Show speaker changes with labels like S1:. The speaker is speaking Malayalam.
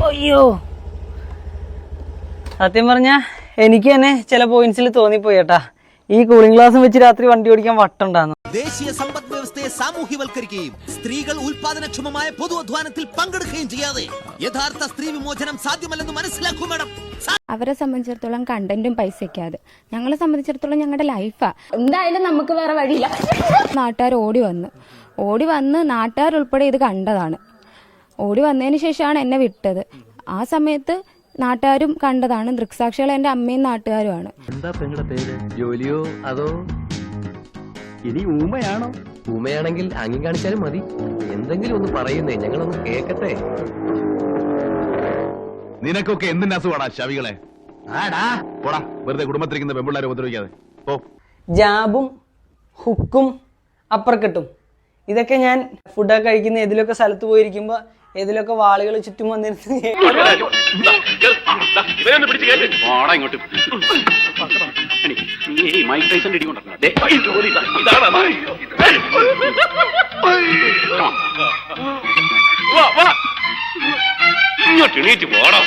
S1: അയ്യോ, സത്യം പറഞ്ഞ എനിക്ക് തന്നെ ചില പോയിന്റ്സിൽ തോന്നിപ്പോയി കേട്ടാ, ഈ കൂളിംഗ് ഗ്ലാസും വെച്ച് രാത്രി വണ്ടി ഓടിക്കാൻ വട്ടുണ്ടായിരുന്നു.
S2: ദേശീയ സമ്പദ് വ്യവസ്ഥയെ സാമൂഹ്യവൽക്കരിക്കുകയും സ്ത്രീകൾ ഉൽപാദനക്ഷമമായ പൊതു അധ്വാനത്തിൽ പങ്കെടുക്കുകയും ചെയ്യാതെ യഥാർത്ഥ സ്ത്രീ വിമോചനം സാധ്യമല്ലെന്ന് മനസ്സിലാക്കൂ മാഡം.
S3: അവരെ സംബന്ധിച്ചിടത്തോളം കണ്ടന്റും പൈസയ്ക്കാത്, ഞങ്ങളെ സംബന്ധിച്ചിടത്തോളം ഞങ്ങളുടെ ലൈഫാ. എന്തായാലും നമുക്ക് വേറെ വഴിയില്ല. നാട്ടുകാർ ഓടി വന്ന് നാട്ടുകാരുൾപ്പെടെ ഇത് കണ്ടതാണ്. ഓടി വന്നതിന് ശേഷമാണ് എന്നെ വിട്ടത്. ആ സമയത്ത് നാട്ടുകാരും കണ്ടതാണ്. ദൃക്സാക്ഷികൾ എന്റെ അമ്മയും നാട്ടുകാരുമാണ്.
S4: എന്താ പെങ്ങളുടെ പേര്? ജോലിയോ അതോ ഇനി ഊമയാണോ? ഊമയാണെങ്കിൽ അങ്ങി കാണിച്ചാലും മതി. എന്തെങ്കിലും ഒന്ന് പറയുന്നേ, ഞങ്ങളൊന്ന് കേക്കട്ടെ.
S5: നിനക്കൊക്കെ എന്തിന്റെ അസുഖമാടാ ശവികളെ? പോടാ, വെറുതെ കുടുംബത്തിരിക്കുന്ന പെമ്പിള്ളാരെ ഉപദ്രവിക്കാതെ പോ.
S1: ജാബും ഹുക്കും അപ്പുറക്കെട്ടും ഇതൊക്കെ ഞാൻ ഫുഡൊക്കെ കഴിക്കുന്ന ഏതിലൊക്കെ സ്ഥലത്ത് പോയിരിക്കുമ്പോ ഏതിലൊക്കെ വാളുകൾ ചുറ്റും വന്നിരുന്നു.
S6: ഇങ്ങോട്ട് എണീറ്റ് പോടാ.